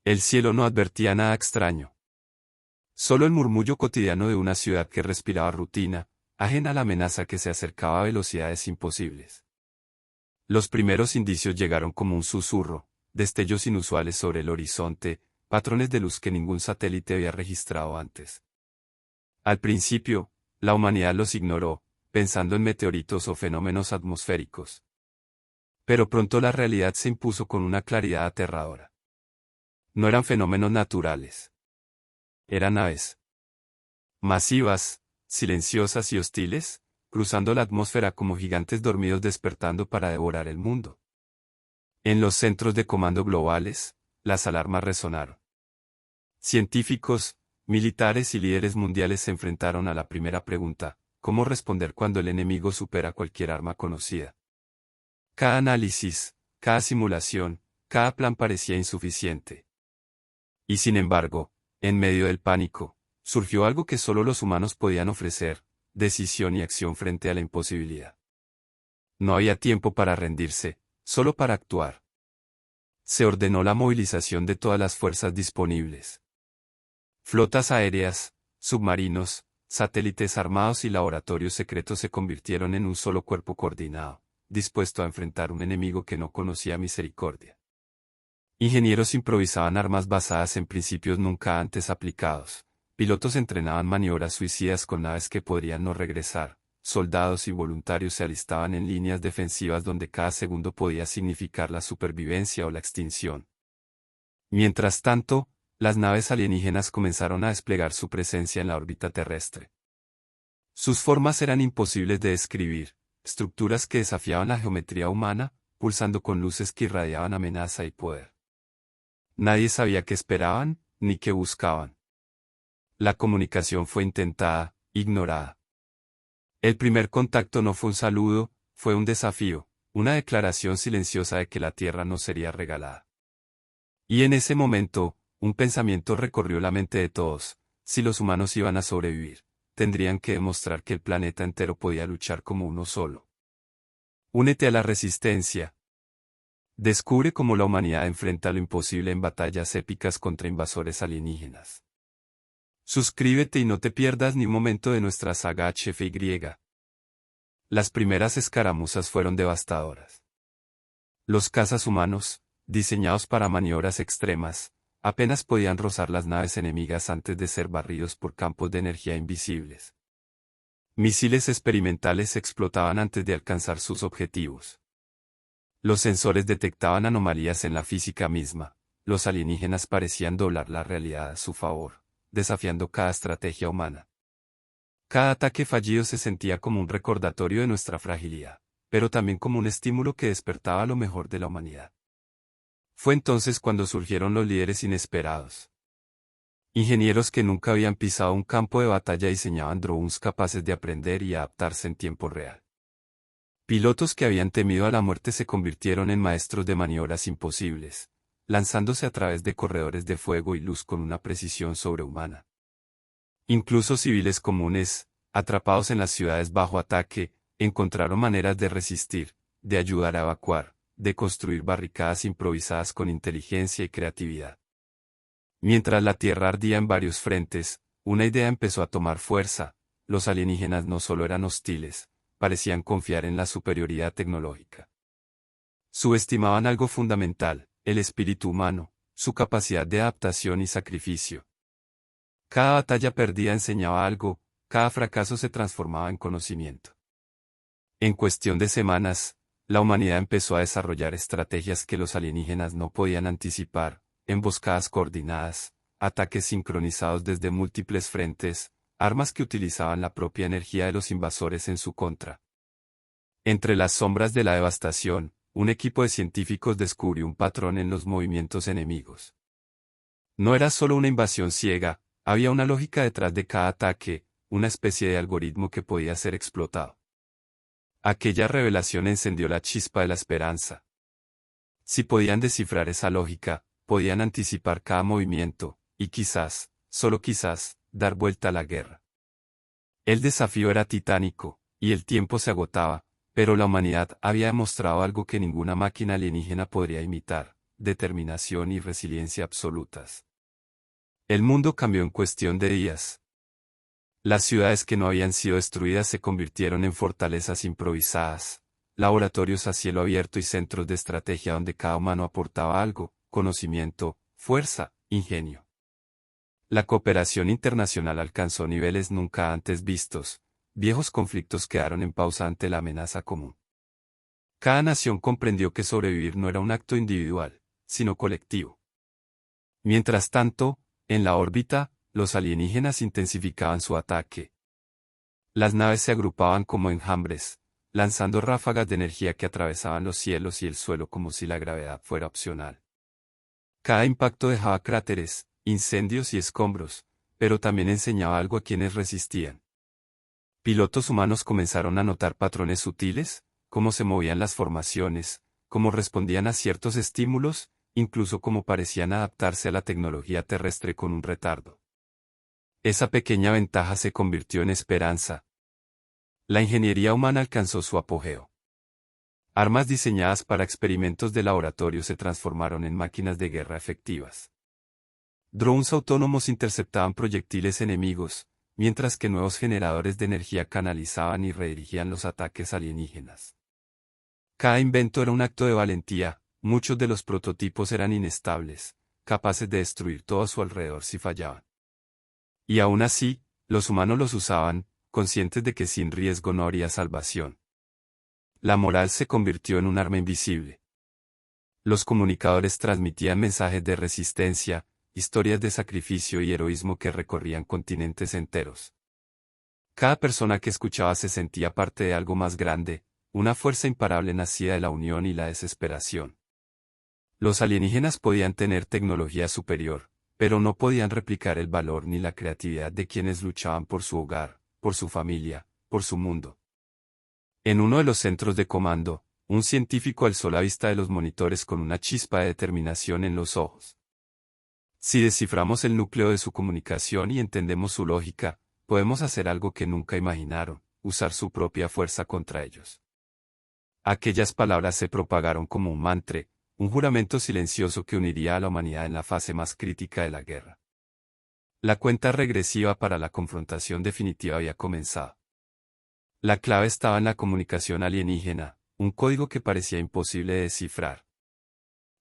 El cielo no advertía nada extraño. Solo el murmullo cotidiano de una ciudad que respiraba rutina, ajena a la amenaza que se acercaba a velocidades imposibles. Los primeros indicios llegaron como un susurro, destellos inusuales sobre el horizonte, patrones de luz que ningún satélite había registrado antes. Al principio, la humanidad los ignoró, pensando en meteoritos o fenómenos atmosféricos. Pero pronto la realidad se impuso con una claridad aterradora. No eran fenómenos naturales. Eran naves. Masivas, silenciosas y hostiles, cruzando la atmósfera como gigantes dormidos despertando para devorar el mundo. En los centros de comando globales, las alarmas resonaron. Científicos, militares y líderes mundiales se enfrentaron a la primera pregunta: ¿cómo responder cuando el enemigo supera cualquier arma conocida? Cada análisis, cada simulación, cada plan parecía insuficiente. Y sin embargo, en medio del pánico, surgió algo que solo los humanos podían ofrecer: decisión y acción frente a la imposibilidad. No había tiempo para rendirse, solo para actuar. Se ordenó la movilización de todas las fuerzas disponibles. Flotas aéreas, submarinos, satélites armados y laboratorios secretos se convirtieron en un solo cuerpo coordinado, dispuesto a enfrentar un enemigo que no conocía misericordia. Ingenieros improvisaban armas basadas en principios nunca antes aplicados. Pilotos entrenaban maniobras suicidas con naves que podrían no regresar. Soldados y voluntarios se alistaban en líneas defensivas donde cada segundo podía significar la supervivencia o la extinción. Mientras tanto, las naves alienígenas comenzaron a desplegar su presencia en la órbita terrestre. Sus formas eran imposibles de describir, estructuras que desafiaban la geometría humana, pulsando con luces que irradiaban amenaza y poder. Nadie sabía qué esperaban, ni qué buscaban. La comunicación fue intentada, ignorada. El primer contacto no fue un saludo, fue un desafío, una declaración silenciosa de que la Tierra no sería regalada. Y en ese momento, un pensamiento recorrió la mente de todos: si los humanos iban a sobrevivir, tendrían que demostrar que el planeta entero podía luchar como uno solo. Únete a la resistencia. Descubre cómo la humanidad enfrenta lo imposible en batallas épicas contra invasores alienígenas. Suscríbete y no te pierdas ni un momento de nuestra saga HFY. Las primeras escaramuzas fueron devastadoras. Los cazas humanos, diseñados para maniobras extremas, apenas podían rozar las naves enemigas antes de ser barridos por campos de energía invisibles. Misiles experimentales explotaban antes de alcanzar sus objetivos. Los sensores detectaban anomalías en la física misma. Los alienígenas parecían doblar la realidad a su favor, desafiando cada estrategia humana. Cada ataque fallido se sentía como un recordatorio de nuestra fragilidad, pero también como un estímulo que despertaba lo mejor de la humanidad. Fue entonces cuando surgieron los líderes inesperados. Ingenieros que nunca habían pisado un campo de batalla diseñaban drones capaces de aprender y adaptarse en tiempo real. Pilotos que habían temido a la muerte se convirtieron en maestros de maniobras imposibles, lanzándose a través de corredores de fuego y luz con una precisión sobrehumana. Incluso civiles comunes, atrapados en las ciudades bajo ataque, encontraron maneras de resistir, de ayudar a evacuar, de construir barricadas improvisadas con inteligencia y creatividad. Mientras la Tierra ardía en varios frentes, una idea empezó a tomar fuerza: los alienígenas no solo eran hostiles, parecían confiar en la superioridad tecnológica. Subestimaban algo fundamental: el espíritu humano, su capacidad de adaptación y sacrificio. Cada batalla perdida enseñaba algo, cada fracaso se transformaba en conocimiento. En cuestión de semanas, la humanidad empezó a desarrollar estrategias que los alienígenas no podían anticipar: emboscadas coordinadas, ataques sincronizados desde múltiples frentes, armas que utilizaban la propia energía de los invasores en su contra. Entre las sombras de la devastación, un equipo de científicos descubrió un patrón en los movimientos enemigos. No era solo una invasión ciega, había una lógica detrás de cada ataque, una especie de algoritmo que podía ser explotado. Aquella revelación encendió la chispa de la esperanza. Si podían descifrar esa lógica, podían anticipar cada movimiento, y quizás, solo quizás, dar vuelta a la guerra. El desafío era titánico, y el tiempo se agotaba, pero la humanidad había demostrado algo que ninguna máquina alienígena podría imitar: determinación y resiliencia absolutas. El mundo cambió en cuestión de días. Las ciudades que no habían sido destruidas se convirtieron en fortalezas improvisadas, laboratorios a cielo abierto y centros de estrategia donde cada humano aportaba algo: conocimiento, fuerza, ingenio. La cooperación internacional alcanzó niveles nunca antes vistos, viejos conflictos quedaron en pausa ante la amenaza común. Cada nación comprendió que sobrevivir no era un acto individual, sino colectivo. Mientras tanto, en la órbita, los alienígenas intensificaban su ataque. Las naves se agrupaban como enjambres, lanzando ráfagas de energía que atravesaban los cielos y el suelo como si la gravedad fuera opcional. Cada impacto dejaba cráteres, incendios y escombros, pero también enseñaba algo a quienes resistían. Pilotos humanos comenzaron a notar patrones sutiles, cómo se movían las formaciones, cómo respondían a ciertos estímulos, incluso cómo parecían adaptarse a la tecnología terrestre con un retardo. Esa pequeña ventaja se convirtió en esperanza. La ingeniería humana alcanzó su apogeo. Armas diseñadas para experimentos de laboratorio se transformaron en máquinas de guerra efectivas. Drones autónomos interceptaban proyectiles enemigos, mientras que nuevos generadores de energía canalizaban y redirigían los ataques alienígenas. Cada invento era un acto de valentía, muchos de los prototipos eran inestables, capaces de destruir todo a su alrededor si fallaban. Y aún así, los humanos los usaban, conscientes de que sin riesgo no habría salvación. La moral se convirtió en un arma invisible. Los comunicadores transmitían mensajes de resistencia, historias de sacrificio y heroísmo que recorrían continentes enteros. Cada persona que escuchaba se sentía parte de algo más grande, una fuerza imparable nacida de la unión y la desesperación. Los alienígenas podían tener tecnología superior, pero no podían replicar el valor ni la creatividad de quienes luchaban por su hogar, por su familia, por su mundo. En uno de los centros de comando, un científico alzó la vista de los monitores con una chispa de determinación en los ojos. Si desciframos el núcleo de su comunicación y entendemos su lógica, podemos hacer algo que nunca imaginaron: usar su propia fuerza contra ellos. Aquellas palabras se propagaron como un mantra, un juramento silencioso que uniría a la humanidad en la fase más crítica de la guerra. La cuenta regresiva para la confrontación definitiva había comenzado. La clave estaba en la comunicación alienígena, un código que parecía imposible de descifrar.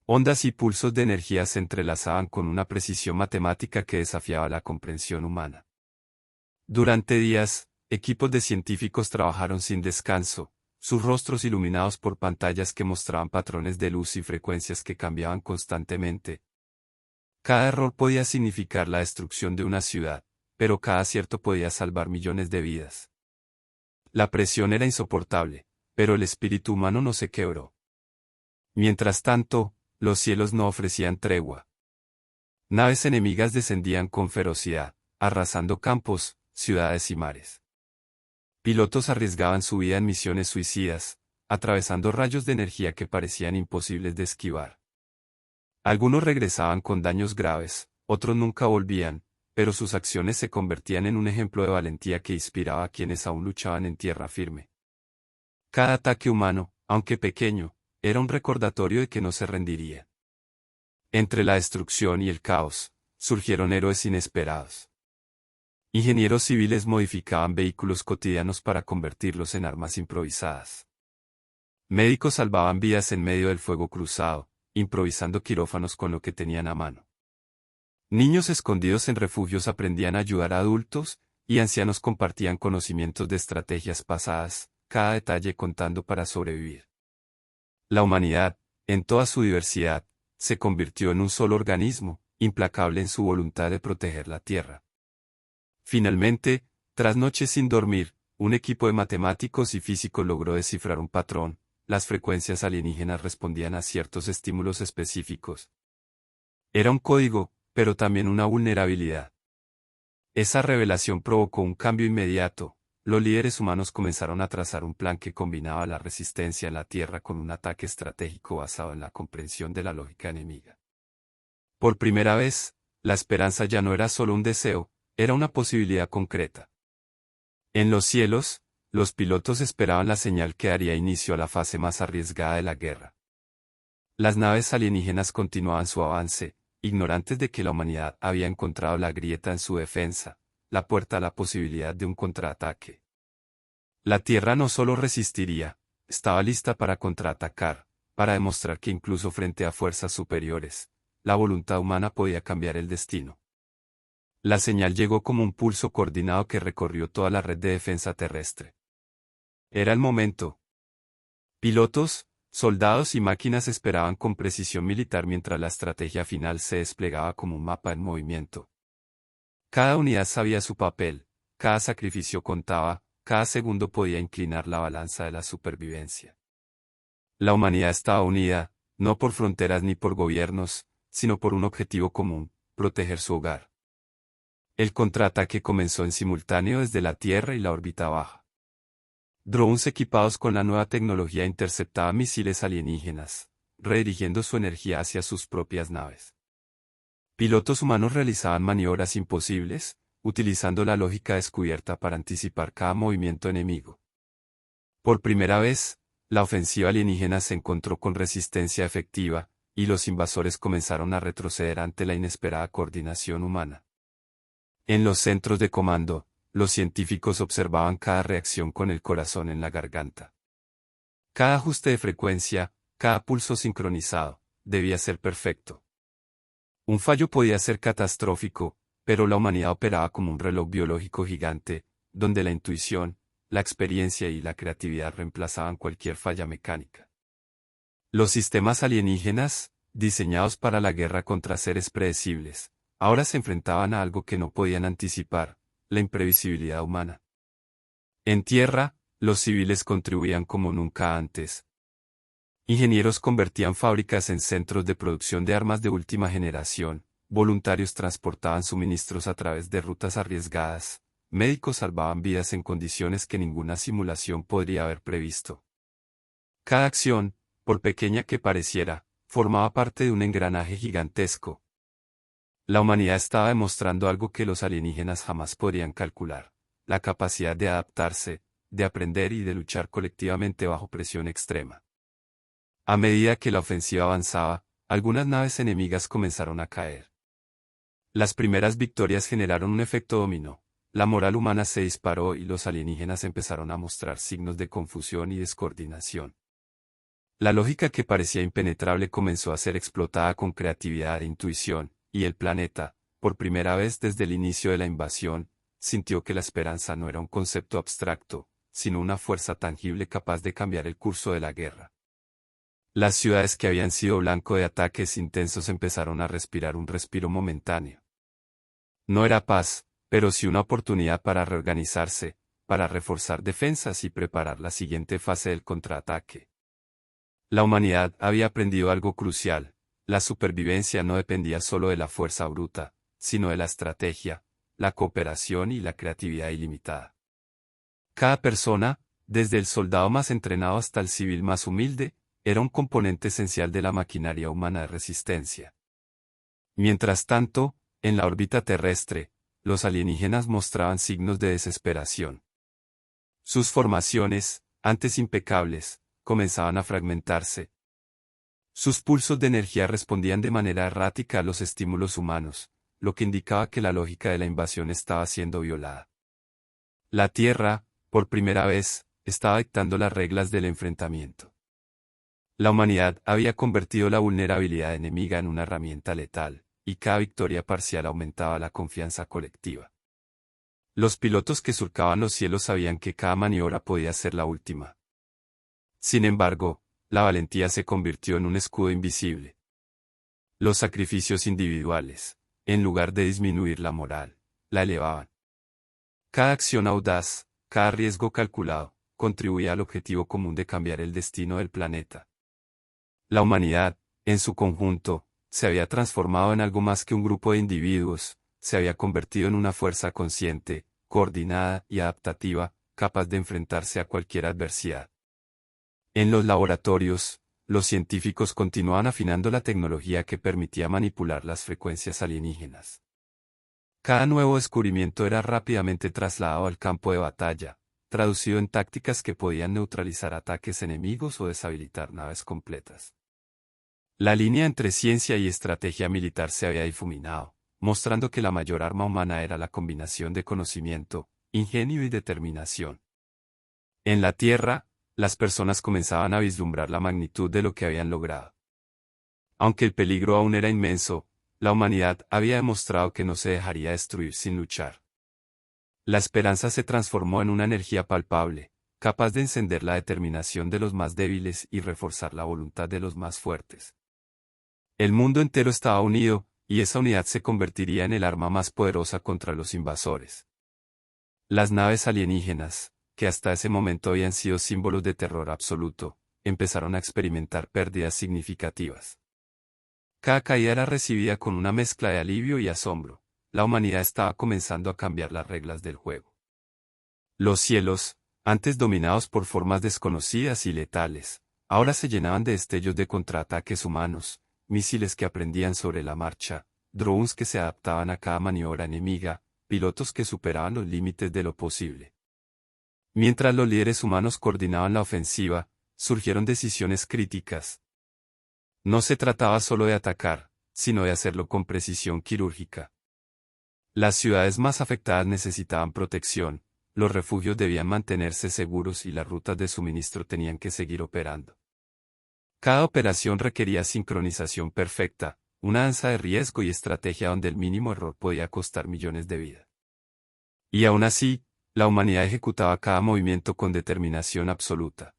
Ondas y pulsos de energía se entrelazaban con una precisión matemática que desafiaba la comprensión humana. Durante días, equipos de científicos trabajaron sin descanso, sus rostros iluminados por pantallas que mostraban patrones de luz y frecuencias que cambiaban constantemente. Cada error podía significar la destrucción de una ciudad, pero cada acierto podía salvar millones de vidas. La presión era insoportable, pero el espíritu humano no se quebró. Mientras tanto, los cielos no ofrecían tregua. Naves enemigas descendían con ferocidad, arrasando campos, ciudades y mares. Pilotos arriesgaban su vida en misiones suicidas, atravesando rayos de energía que parecían imposibles de esquivar. Algunos regresaban con daños graves, otros nunca volvían, pero sus acciones se convertían en un ejemplo de valentía que inspiraba a quienes aún luchaban en tierra firme. Cada ataque humano, aunque pequeño, era un recordatorio de que no se rendiría. Entre la destrucción y el caos, surgieron héroes inesperados. Ingenieros civiles modificaban vehículos cotidianos para convertirlos en armas improvisadas. Médicos salvaban vidas en medio del fuego cruzado, improvisando quirófanos con lo que tenían a mano. Niños escondidos en refugios aprendían a ayudar a adultos, y ancianos compartían conocimientos de estrategias pasadas, cada detalle contando para sobrevivir. La humanidad, en toda su diversidad, se convirtió en un solo organismo, implacable en su voluntad de proteger la Tierra. Finalmente, tras noches sin dormir, un equipo de matemáticos y físicos logró descifrar un patrón: las frecuencias alienígenas respondían a ciertos estímulos específicos. Era un código, pero también una vulnerabilidad. Esa revelación provocó un cambio inmediato. Los líderes humanos comenzaron a trazar un plan que combinaba la resistencia en la Tierra con un ataque estratégico basado en la comprensión de la lógica enemiga. Por primera vez, la esperanza ya no era solo un deseo, era una posibilidad concreta. En los cielos, los pilotos esperaban la señal que daría inicio a la fase más arriesgada de la guerra. Las naves alienígenas continuaban su avance, ignorantes de que la humanidad había encontrado la grieta en su defensa, la puerta a la posibilidad de un contraataque. La Tierra no solo resistiría, estaba lista para contraatacar, para demostrar que incluso frente a fuerzas superiores, la voluntad humana podía cambiar el destino. La señal llegó como un pulso coordinado que recorrió toda la red de defensa terrestre. Era el momento. Pilotos, soldados y máquinas esperaban con precisión militar mientras la estrategia final se desplegaba como un mapa en movimiento. Cada unidad sabía su papel, cada sacrificio contaba, cada segundo podía inclinar la balanza de la supervivencia. La humanidad estaba unida, no por fronteras ni por gobiernos, sino por un objetivo común, proteger su hogar. El contraataque comenzó en simultáneo desde la Tierra y la órbita baja. Drones equipados con la nueva tecnología interceptaban misiles alienígenas, redirigiendo su energía hacia sus propias naves. Pilotos humanos realizaban maniobras imposibles, utilizando la lógica descubierta para anticipar cada movimiento enemigo. Por primera vez, la ofensiva alienígena se encontró con resistencia efectiva, y los invasores comenzaron a retroceder ante la inesperada coordinación humana. En los centros de comando, los científicos observaban cada reacción con el corazón en la garganta. Cada ajuste de frecuencia, cada pulso sincronizado, debía ser perfecto. Un fallo podía ser catastrófico, pero la humanidad operaba como un reloj biológico gigante, donde la intuición, la experiencia y la creatividad reemplazaban cualquier falla mecánica. Los sistemas alienígenas, diseñados para la guerra contra seres predecibles, ahora se enfrentaban a algo que no podían anticipar, la imprevisibilidad humana. En tierra, los civiles contribuían como nunca antes. Ingenieros convertían fábricas en centros de producción de armas de última generación, voluntarios transportaban suministros a través de rutas arriesgadas, médicos salvaban vidas en condiciones que ninguna simulación podría haber previsto. Cada acción, por pequeña que pareciera, formaba parte de un engranaje gigantesco. La humanidad estaba demostrando algo que los alienígenas jamás podrían calcular: la capacidad de adaptarse, de aprender y de luchar colectivamente bajo presión extrema. A medida que la ofensiva avanzaba, algunas naves enemigas comenzaron a caer. Las primeras victorias generaron un efecto dominó. La moral humana se disparó y los alienígenas empezaron a mostrar signos de confusión y descoordinación. La lógica que parecía impenetrable comenzó a ser explotada con creatividad e intuición, y el planeta, por primera vez desde el inicio de la invasión, sintió que la esperanza no era un concepto abstracto, sino una fuerza tangible capaz de cambiar el curso de la guerra. Las ciudades que habían sido blanco de ataques intensos empezaron a respirar un respiro momentáneo. No era paz, pero sí una oportunidad para reorganizarse, para reforzar defensas y preparar la siguiente fase del contraataque. La humanidad había aprendido algo crucial: la supervivencia no dependía solo de la fuerza bruta, sino de la estrategia, la cooperación y la creatividad ilimitada. Cada persona, desde el soldado más entrenado hasta el civil más humilde, era un componente esencial de la maquinaria humana de resistencia. Mientras tanto, en la órbita terrestre, los alienígenas mostraban signos de desesperación. Sus formaciones, antes impecables, comenzaban a fragmentarse. Sus pulsos de energía respondían de manera errática a los estímulos humanos, lo que indicaba que la lógica de la invasión estaba siendo violada. La Tierra, por primera vez, estaba dictando las reglas del enfrentamiento. La humanidad había convertido la vulnerabilidad enemiga en una herramienta letal, y cada victoria parcial aumentaba la confianza colectiva. Los pilotos que surcaban los cielos sabían que cada maniobra podía ser la última. Sin embargo, la valentía se convirtió en un escudo invisible. Los sacrificios individuales, en lugar de disminuir la moral, la elevaban. Cada acción audaz, cada riesgo calculado, contribuía al objetivo común de cambiar el destino del planeta. La humanidad, en su conjunto, se había transformado en algo más que un grupo de individuos, se había convertido en una fuerza consciente, coordinada y adaptativa, capaz de enfrentarse a cualquier adversidad. En los laboratorios, los científicos continuaban afinando la tecnología que permitía manipular las frecuencias alienígenas. Cada nuevo descubrimiento era rápidamente trasladado al campo de batalla, traducido en tácticas que podían neutralizar ataques enemigos o deshabilitar naves completas. La línea entre ciencia y estrategia militar se había difuminado, mostrando que la mayor arma humana era la combinación de conocimiento, ingenio y determinación. En la Tierra, las personas comenzaban a vislumbrar la magnitud de lo que habían logrado. Aunque el peligro aún era inmenso, la humanidad había demostrado que no se dejaría destruir sin luchar. La esperanza se transformó en una energía palpable, capaz de encender la determinación de los más débiles y reforzar la voluntad de los más fuertes. El mundo entero estaba unido, y esa unidad se convertiría en el arma más poderosa contra los invasores. Las naves alienígenas, que hasta ese momento habían sido símbolos de terror absoluto, empezaron a experimentar pérdidas significativas. Cada caída era recibida con una mezcla de alivio y asombro. La humanidad estaba comenzando a cambiar las reglas del juego. Los cielos, antes dominados por formas desconocidas y letales, ahora se llenaban de destellos de contraataques humanos, misiles que aprendían sobre la marcha, drones que se adaptaban a cada maniobra enemiga, pilotos que superaban los límites de lo posible. Mientras los líderes humanos coordinaban la ofensiva, surgieron decisiones críticas. No se trataba solo de atacar, sino de hacerlo con precisión quirúrgica. Las ciudades más afectadas necesitaban protección, los refugios debían mantenerse seguros y las rutas de suministro tenían que seguir operando. Cada operación requería sincronización perfecta, una danza de riesgo y estrategia donde el mínimo error podía costar millones de vidas. Y aún así, la humanidad ejecutaba cada movimiento con determinación absoluta.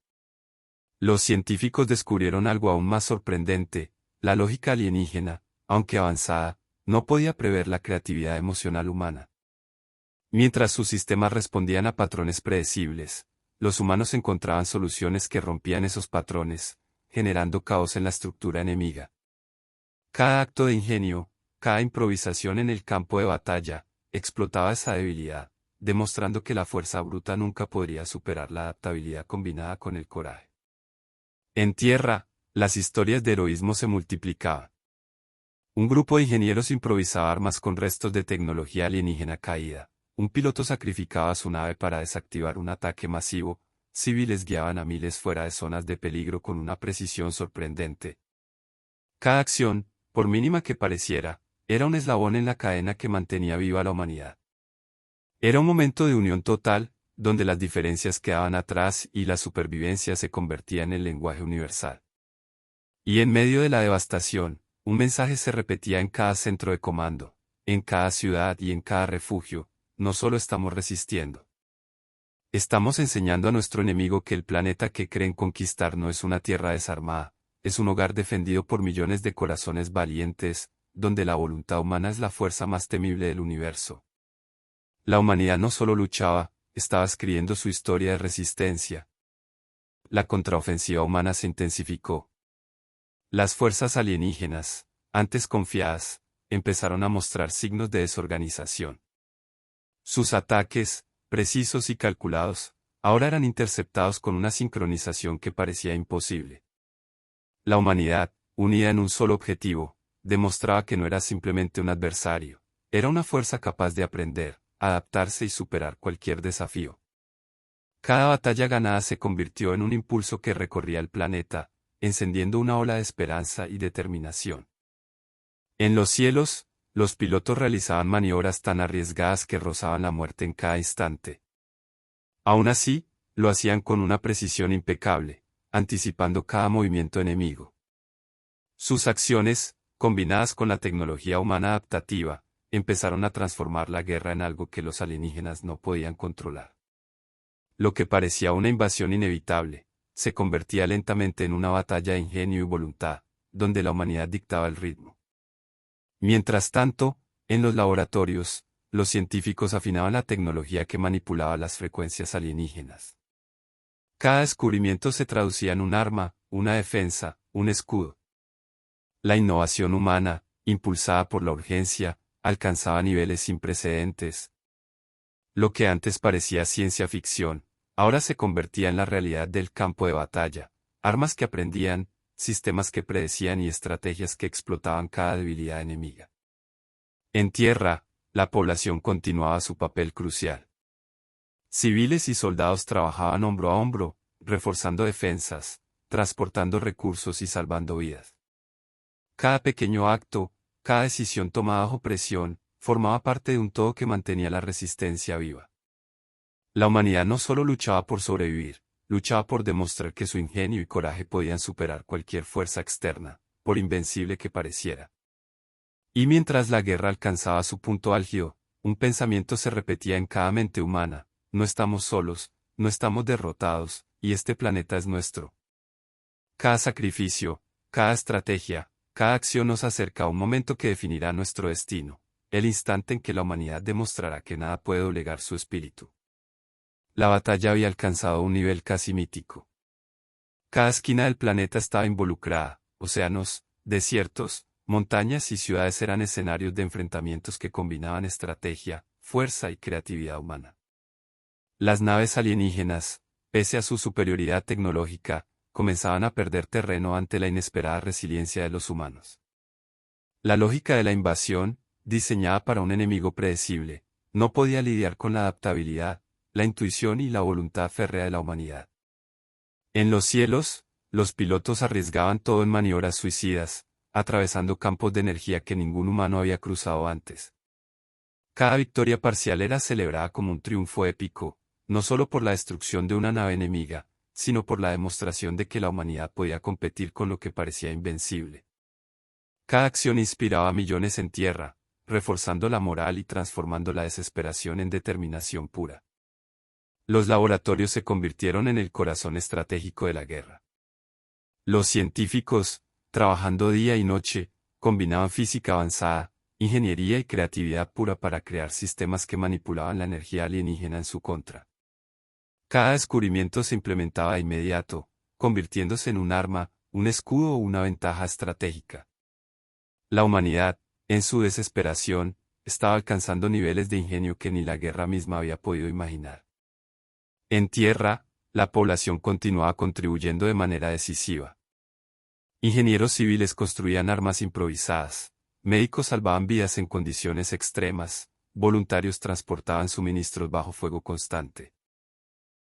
Los científicos descubrieron algo aún más sorprendente: la lógica alienígena, aunque avanzada, no podía prever la creatividad emocional humana. Mientras sus sistemas respondían a patrones predecibles, los humanos encontraban soluciones que rompían esos patrones, generando caos en la estructura enemiga. Cada acto de ingenio, cada improvisación en el campo de batalla, explotaba esa debilidad, demostrando que la fuerza bruta nunca podría superar la adaptabilidad combinada con el coraje. En tierra, las historias de heroísmo se multiplicaban. Un grupo de ingenieros improvisaba armas con restos de tecnología alienígena caída. Un piloto sacrificaba su nave para desactivar un ataque masivo. Civiles guiaban a miles fuera de zonas de peligro con una precisión sorprendente. Cada acción, por mínima que pareciera, era un eslabón en la cadena que mantenía viva la humanidad. Era un momento de unión total, donde las diferencias quedaban atrás y la supervivencia se convertía en el lenguaje universal. Y en medio de la devastación, un mensaje se repetía en cada centro de comando, en cada ciudad y en cada refugio: no solo estamos resistiendo. Estamos enseñando a nuestro enemigo que el planeta que creen conquistar no es una tierra desarmada, es un hogar defendido por millones de corazones valientes, donde la voluntad humana es la fuerza más temible del universo. La humanidad no solo luchaba, estaba escribiendo su historia de resistencia. La contraofensiva humana se intensificó. Las fuerzas alienígenas, antes confiadas, empezaron a mostrar signos de desorganización. Sus ataques, precisos y calculados, ahora eran interceptados con una sincronización que parecía imposible. La humanidad, unida en un solo objetivo, demostraba que no era simplemente un adversario, era una fuerza capaz de aprender, adaptarse y superar cualquier desafío. Cada batalla ganada se convirtió en un impulso que recorría el planeta, encendiendo una ola de esperanza y determinación. En los cielos, los pilotos realizaban maniobras tan arriesgadas que rozaban la muerte en cada instante. Aún así, lo hacían con una precisión impecable, anticipando cada movimiento enemigo. Sus acciones, combinadas con la tecnología humana adaptativa, empezaron a transformar la guerra en algo que los alienígenas no podían controlar. Lo que parecía una invasión inevitable, se convertía lentamente en una batalla de ingenio y voluntad, donde la humanidad dictaba el ritmo. Mientras tanto, en los laboratorios, los científicos afinaban la tecnología que manipulaba las frecuencias alienígenas. Cada descubrimiento se traducía en un arma, una defensa, un escudo. La innovación humana, impulsada por la urgencia, alcanzaba niveles sin precedentes. Lo que antes parecía ciencia ficción, ahora se convertía en la realidad del campo de batalla: armas que aprendían, sistemas que predecían y estrategias que explotaban cada debilidad enemiga. En tierra, la población continuaba su papel crucial. Civiles y soldados trabajaban hombro a hombro, reforzando defensas, transportando recursos y salvando vidas. Cada pequeño acto, cada decisión tomada bajo presión, formaba parte de un todo que mantenía la resistencia viva. La humanidad no solo luchaba por sobrevivir, luchaba por demostrar que su ingenio y coraje podían superar cualquier fuerza externa, por invencible que pareciera. Y mientras la guerra alcanzaba su punto álgido, un pensamiento se repetía en cada mente humana: no estamos solos, no estamos derrotados, y este planeta es nuestro. Cada sacrificio, cada estrategia, cada acción nos acerca a un momento que definirá nuestro destino, el instante en que la humanidad demostrará que nada puede doblegar su espíritu. La batalla había alcanzado un nivel casi mítico. Cada esquina del planeta estaba involucrada: océanos, desiertos, montañas y ciudades eran escenarios de enfrentamientos que combinaban estrategia, fuerza y creatividad humana. Las naves alienígenas, pese a su superioridad tecnológica, comenzaban a perder terreno ante la inesperada resiliencia de los humanos. La lógica de la invasión, diseñada para un enemigo predecible, no podía lidiar con la adaptabilidad, la intuición y la voluntad férrea de la humanidad. En los cielos, los pilotos arriesgaban todo en maniobras suicidas, atravesando campos de energía que ningún humano había cruzado antes. Cada victoria parcial era celebrada como un triunfo épico, no solo por la destrucción de una nave enemiga, sino por la demostración de que la humanidad podía competir con lo que parecía invencible. Cada acción inspiraba a millones en tierra, reforzando la moral y transformando la desesperación en determinación pura. Los laboratorios se convirtieron en el corazón estratégico de la guerra. Los científicos, trabajando día y noche, combinaban física avanzada, ingeniería y creatividad pura para crear sistemas que manipulaban la energía alienígena en su contra. Cada descubrimiento se implementaba de inmediato, convirtiéndose en un arma, un escudo o una ventaja estratégica. La humanidad, en su desesperación, estaba alcanzando niveles de ingenio que ni la guerra misma había podido imaginar. En tierra, la población continuaba contribuyendo de manera decisiva. Ingenieros civiles construían armas improvisadas, médicos salvaban vidas en condiciones extremas, voluntarios transportaban suministros bajo fuego constante.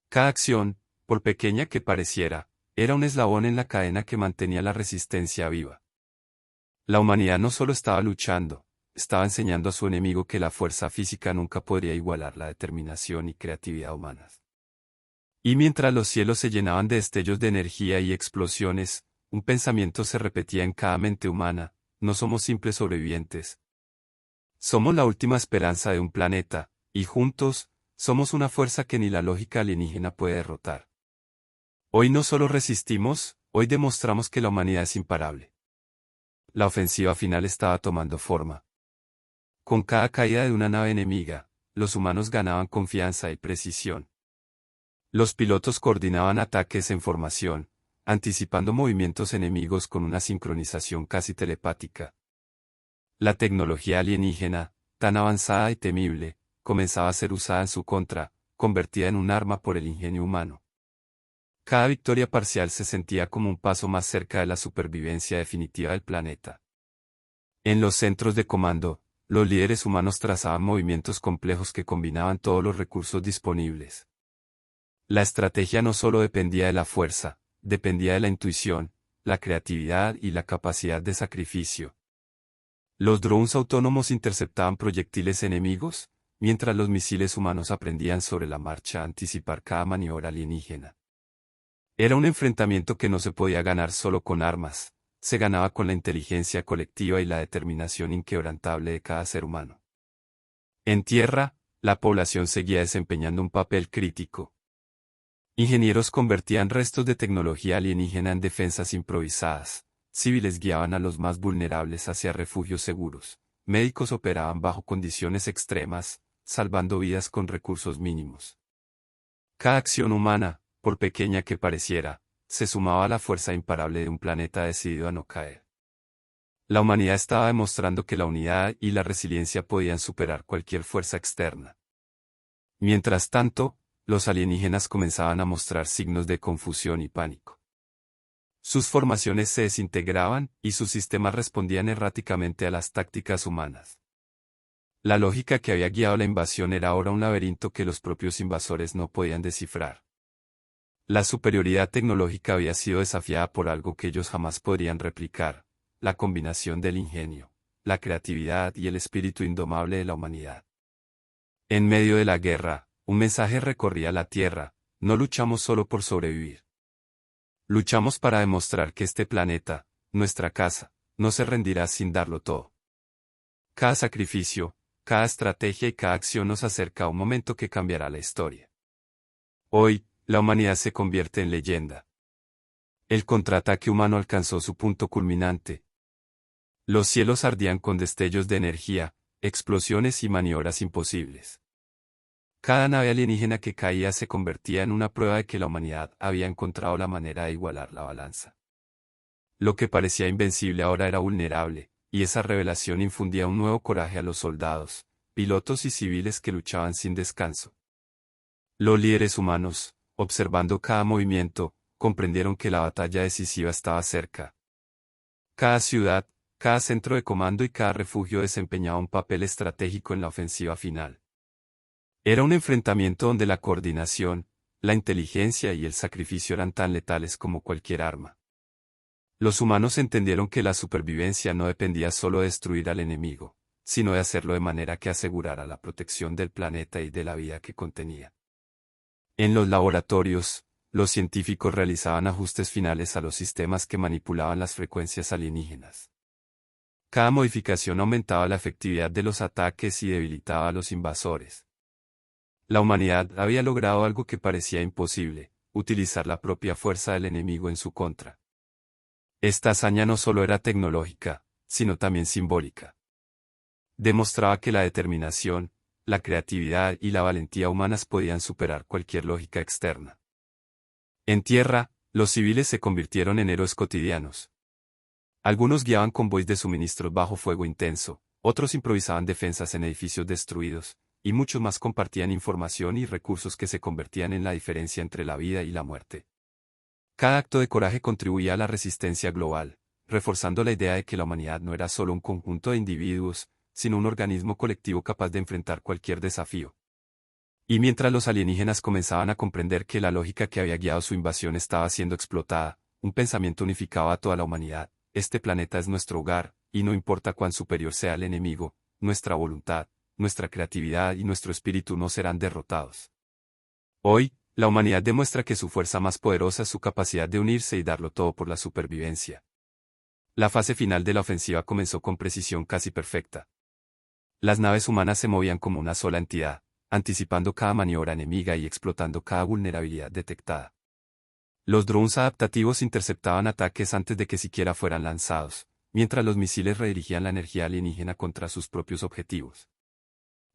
Cada acción, por pequeña que pareciera, era un eslabón en la cadena que mantenía la resistencia viva. La humanidad no solo estaba luchando, estaba enseñando a su enemigo que la fuerza física nunca podría igualar la determinación y creatividad humanas. Y mientras los cielos se llenaban de destellos de energía y explosiones, un pensamiento se repetía en cada mente humana: no somos simples sobrevivientes. Somos la última esperanza de un planeta, y juntos, somos una fuerza que ni la lógica alienígena puede derrotar. Hoy no solo resistimos, hoy demostramos que la humanidad es imparable. La ofensiva final estaba tomando forma. Con cada caída de una nave enemiga, los humanos ganaban confianza y precisión. Los pilotos coordinaban ataques en formación, anticipando movimientos enemigos con una sincronización casi telepática. La tecnología alienígena, tan avanzada y temible, comenzaba a ser usada en su contra, convertida en un arma por el ingenio humano. Cada victoria parcial se sentía como un paso más cerca de la supervivencia definitiva del planeta. En los centros de comando, los líderes humanos trazaban movimientos complejos que combinaban todos los recursos disponibles. La estrategia no solo dependía de la fuerza, dependía de la intuición, la creatividad y la capacidad de sacrificio. Los drones autónomos interceptaban proyectiles enemigos, mientras los misiles humanos aprendían sobre la marcha a anticipar cada maniobra alienígena. Era un enfrentamiento que no se podía ganar solo con armas, se ganaba con la inteligencia colectiva y la determinación inquebrantable de cada ser humano. En tierra, la población seguía desempeñando un papel crítico. Ingenieros convertían restos de tecnología alienígena en defensas improvisadas, civiles guiaban a los más vulnerables hacia refugios seguros, médicos operaban bajo condiciones extremas, salvando vidas con recursos mínimos. Cada acción humana, por pequeña que pareciera, se sumaba a la fuerza imparable de un planeta decidido a no caer. La humanidad estaba demostrando que la unidad y la resiliencia podían superar cualquier fuerza externa. Mientras tanto, los alienígenas comenzaban a mostrar signos de confusión y pánico. Sus formaciones se desintegraban y sus sistemas respondían erráticamente a las tácticas humanas. La lógica que había guiado la invasión era ahora un laberinto que los propios invasores no podían descifrar. La superioridad tecnológica había sido desafiada por algo que ellos jamás podrían replicar: la combinación del ingenio, la creatividad y el espíritu indomable de la humanidad. En medio de la guerra, un mensaje recorría la tierra: no luchamos solo por sobrevivir. Luchamos para demostrar que este planeta, nuestra casa, no se rendirá sin darlo todo. Cada sacrificio, cada estrategia y cada acción nos acerca a un momento que cambiará la historia. Hoy, la humanidad se convierte en leyenda. El contraataque humano alcanzó su punto culminante. Los cielos ardían con destellos de energía, explosiones y maniobras imposibles. Cada nave alienígena que caía se convertía en una prueba de que la humanidad había encontrado la manera de igualar la balanza. Lo que parecía invencible ahora era vulnerable, y esa revelación infundía un nuevo coraje a los soldados, pilotos y civiles que luchaban sin descanso. Los líderes humanos, observando cada movimiento, comprendieron que la batalla decisiva estaba cerca. Cada ciudad, cada centro de comando y cada refugio desempeñaba un papel estratégico en la ofensiva final. Era un enfrentamiento donde la coordinación, la inteligencia y el sacrificio eran tan letales como cualquier arma. Los humanos entendieron que la supervivencia no dependía solo de destruir al enemigo, sino de hacerlo de manera que asegurara la protección del planeta y de la vida que contenía. En los laboratorios, los científicos realizaban ajustes finales a los sistemas que manipulaban las frecuencias alienígenas. Cada modificación aumentaba la efectividad de los ataques y debilitaba a los invasores. La humanidad había logrado algo que parecía imposible: utilizar la propia fuerza del enemigo en su contra. Esta hazaña no solo era tecnológica, sino también simbólica. Demostraba que la determinación, la creatividad y la valentía humanas podían superar cualquier lógica externa. En tierra, los civiles se convirtieron en héroes cotidianos. Algunos guiaban convoys de suministros bajo fuego intenso, otros improvisaban defensas en edificios destruidos, y muchos más compartían información y recursos que se convertían en la diferencia entre la vida y la muerte. Cada acto de coraje contribuía a la resistencia global, reforzando la idea de que la humanidad no era solo un conjunto de individuos, sino un organismo colectivo capaz de enfrentar cualquier desafío. Y mientras los alienígenas comenzaban a comprender que la lógica que había guiado su invasión estaba siendo explotada, un pensamiento unificaba a toda la humanidad: este planeta es nuestro hogar, y no importa cuán superior sea el enemigo, nuestra voluntad, nuestra creatividad y nuestro espíritu no serán derrotados. Hoy, la humanidad demuestra que su fuerza más poderosa es su capacidad de unirse y darlo todo por la supervivencia. La fase final de la ofensiva comenzó con precisión casi perfecta. Las naves humanas se movían como una sola entidad, anticipando cada maniobra enemiga y explotando cada vulnerabilidad detectada. Los drones adaptativos interceptaban ataques antes de que siquiera fueran lanzados, mientras los misiles redirigían la energía alienígena contra sus propios objetivos.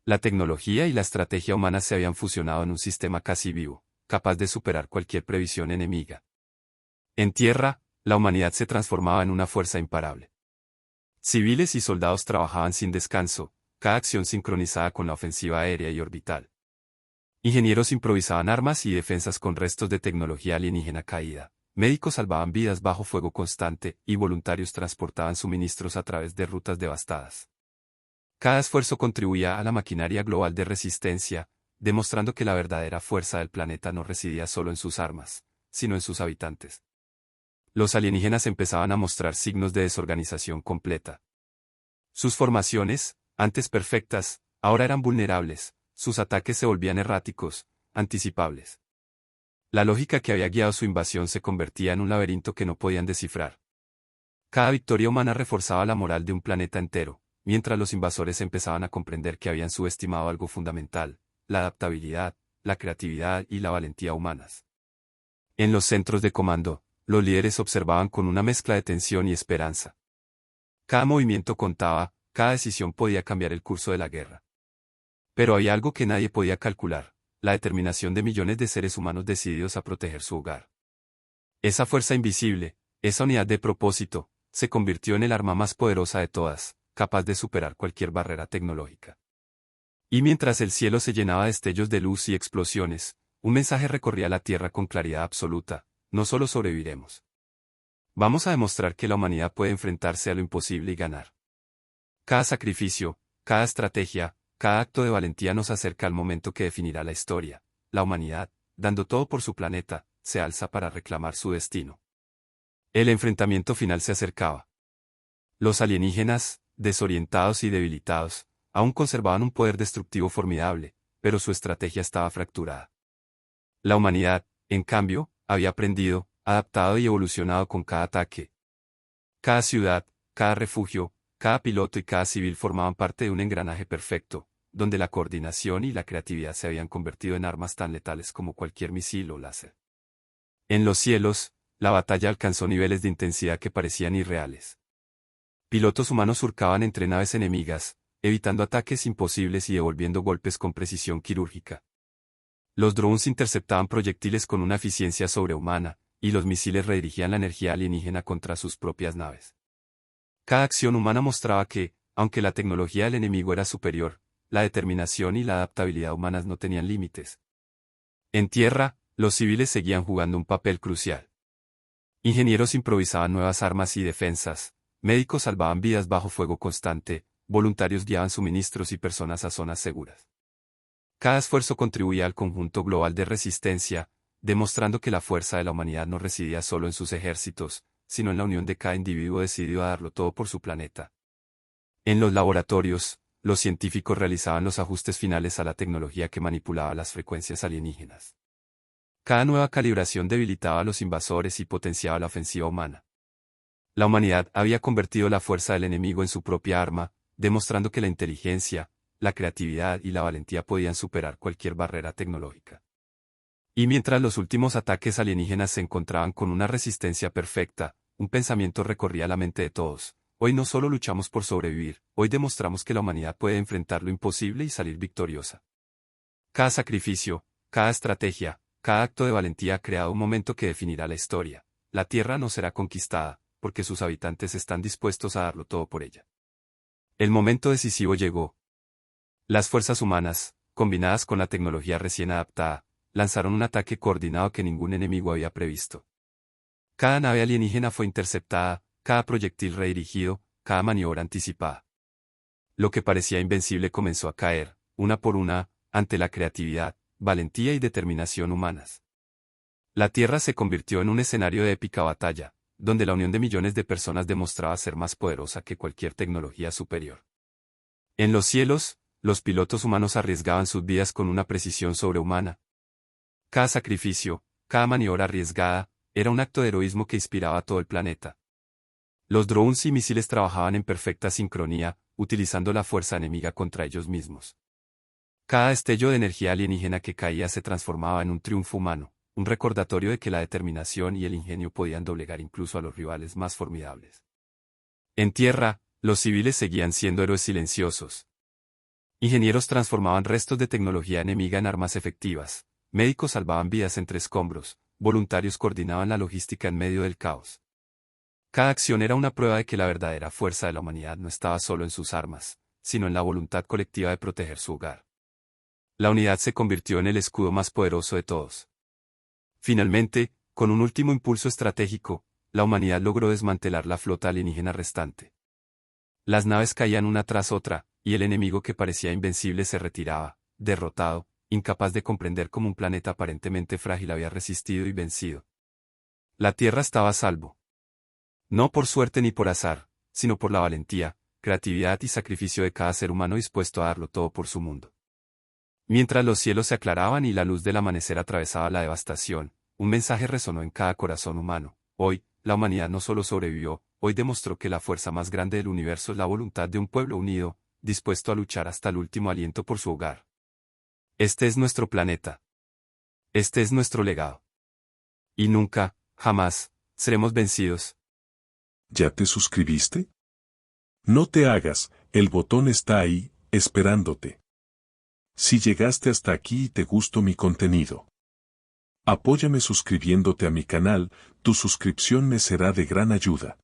La tecnología y la estrategia humana se habían fusionado en un sistema casi vivo, capaz de superar cualquier previsión enemiga. En tierra, la humanidad se transformaba en una fuerza imparable. Civiles y soldados trabajaban sin descanso, cada acción sincronizada con la ofensiva aérea y orbital. Ingenieros improvisaban armas y defensas con restos de tecnología alienígena caída. Médicos salvaban vidas bajo fuego constante, y voluntarios transportaban suministros a través de rutas devastadas. Cada esfuerzo contribuía a la maquinaria global de resistencia, demostrando que la verdadera fuerza del planeta no residía solo en sus armas, sino en sus habitantes. Los alienígenas empezaban a mostrar signos de desorganización completa. Sus formaciones, antes perfectas, ahora eran vulnerables, sus ataques se volvían erráticos, anticipables. La lógica que había guiado su invasión se convertía en un laberinto que no podían descifrar. Cada victoria humana reforzaba la moral de un planeta entero, mientras los invasores empezaban a comprender que habían subestimado algo fundamental: la adaptabilidad, la creatividad y la valentía humanas. En los centros de comando, los líderes observaban con una mezcla de tensión y esperanza. Cada movimiento contaba, cada decisión podía cambiar el curso de la guerra. Pero había algo que nadie podía calcular: la determinación de millones de seres humanos decididos a proteger su hogar. Esa fuerza invisible, esa unidad de propósito, se convirtió en el arma más poderosa de todas, capaz de superar cualquier barrera tecnológica. Y mientras el cielo se llenaba de destellos de luz y explosiones, un mensaje recorría la tierra con claridad absoluta: no solo sobreviviremos. Vamos a demostrar que la humanidad puede enfrentarse a lo imposible y ganar. Cada sacrificio, cada estrategia, cada acto de valentía nos acerca al momento que definirá la historia. La humanidad, dando todo por su planeta, se alza para reclamar su destino. El enfrentamiento final se acercaba. Los alienígenas, desorientados y debilitados, aún conservaban un poder destructivo formidable, pero su estrategia estaba fracturada. La humanidad, en cambio, había aprendido, adaptado y evolucionado con cada ataque. Cada ciudad, cada refugio, cada piloto y cada civil formaban parte de un engranaje perfecto, donde la coordinación y la creatividad se habían convertido en armas tan letales como cualquier misil o láser. En los cielos, la batalla alcanzó niveles de intensidad que parecían irreales. Pilotos humanos surcaban entre naves enemigas, evitando ataques imposibles y devolviendo golpes con precisión quirúrgica. Los drones interceptaban proyectiles con una eficiencia sobrehumana, y los misiles redirigían la energía alienígena contra sus propias naves. Cada acción humana mostraba que, aunque la tecnología del enemigo era superior, la determinación y la adaptabilidad humanas no tenían límites. En tierra, los civiles seguían jugando un papel crucial. Ingenieros improvisaban nuevas armas y defensas, médicos salvaban vidas bajo fuego constante, voluntarios guiaban suministros y personas a zonas seguras. Cada esfuerzo contribuía al conjunto global de resistencia, demostrando que la fuerza de la humanidad no residía solo en sus ejércitos, sino en la unión de cada individuo decidido a darlo todo por su planeta. En los laboratorios, los científicos realizaban los ajustes finales a la tecnología que manipulaba las frecuencias alienígenas. Cada nueva calibración debilitaba a los invasores y potenciaba la ofensiva humana. La humanidad había convertido la fuerza del enemigo en su propia arma, demostrando que la inteligencia, la creatividad y la valentía podían superar cualquier barrera tecnológica. Y mientras los últimos ataques alienígenas se encontraban con una resistencia perfecta, un pensamiento recorría la mente de todos: hoy no solo luchamos por sobrevivir, hoy demostramos que la humanidad puede enfrentar lo imposible y salir victoriosa. Cada sacrificio, cada estrategia, cada acto de valentía ha creado un momento que definirá la historia. La Tierra no será conquistada, porque sus habitantes están dispuestos a darlo todo por ella. El momento decisivo llegó. Las fuerzas humanas, combinadas con la tecnología recién adaptada, lanzaron un ataque coordinado que ningún enemigo había previsto. Cada nave alienígena fue interceptada, cada proyectil redirigido, cada maniobra anticipada. Lo que parecía invencible comenzó a caer, una por una, ante la creatividad, valentía y determinación humanas. La Tierra se convirtió en un escenario de épica batalla, donde la unión de millones de personas demostraba ser más poderosa que cualquier tecnología superior. En los cielos, los pilotos humanos arriesgaban sus vidas con una precisión sobrehumana. Cada sacrificio, cada maniobra arriesgada, era un acto de heroísmo que inspiraba a todo el planeta. Los drones y misiles trabajaban en perfecta sincronía, utilizando la fuerza enemiga contra ellos mismos. Cada destello de energía alienígena que caía se transformaba en un triunfo humano, un recordatorio de que la determinación y el ingenio podían doblegar incluso a los rivales más formidables. En tierra, los civiles seguían siendo héroes silenciosos. Ingenieros transformaban restos de tecnología enemiga en armas efectivas, médicos salvaban vidas entre escombros, voluntarios coordinaban la logística en medio del caos. Cada acción era una prueba de que la verdadera fuerza de la humanidad no estaba solo en sus armas, sino en la voluntad colectiva de proteger su hogar. La unidad se convirtió en el escudo más poderoso de todos. Finalmente, con un último impulso estratégico, la humanidad logró desmantelar la flota alienígena restante. Las naves caían una tras otra, y el enemigo que parecía invencible se retiraba, derrotado, incapaz de comprender cómo un planeta aparentemente frágil había resistido y vencido. La Tierra estaba a salvo. No por suerte ni por azar, sino por la valentía, creatividad y sacrificio de cada ser humano dispuesto a darlo todo por su mundo. Mientras los cielos se aclaraban y la luz del amanecer atravesaba la devastación, un mensaje resonó en cada corazón humano: hoy, la humanidad no solo sobrevivió, hoy demostró que la fuerza más grande del universo es la voluntad de un pueblo unido, dispuesto a luchar hasta el último aliento por su hogar. Este es nuestro planeta. Este es nuestro legado. Y nunca, jamás, seremos vencidos. ¿Ya te suscribiste? No te hagas, el botón está ahí, esperándote. Si llegaste hasta aquí y te gustó mi contenido, apóyame suscribiéndote a mi canal, tu suscripción me será de gran ayuda.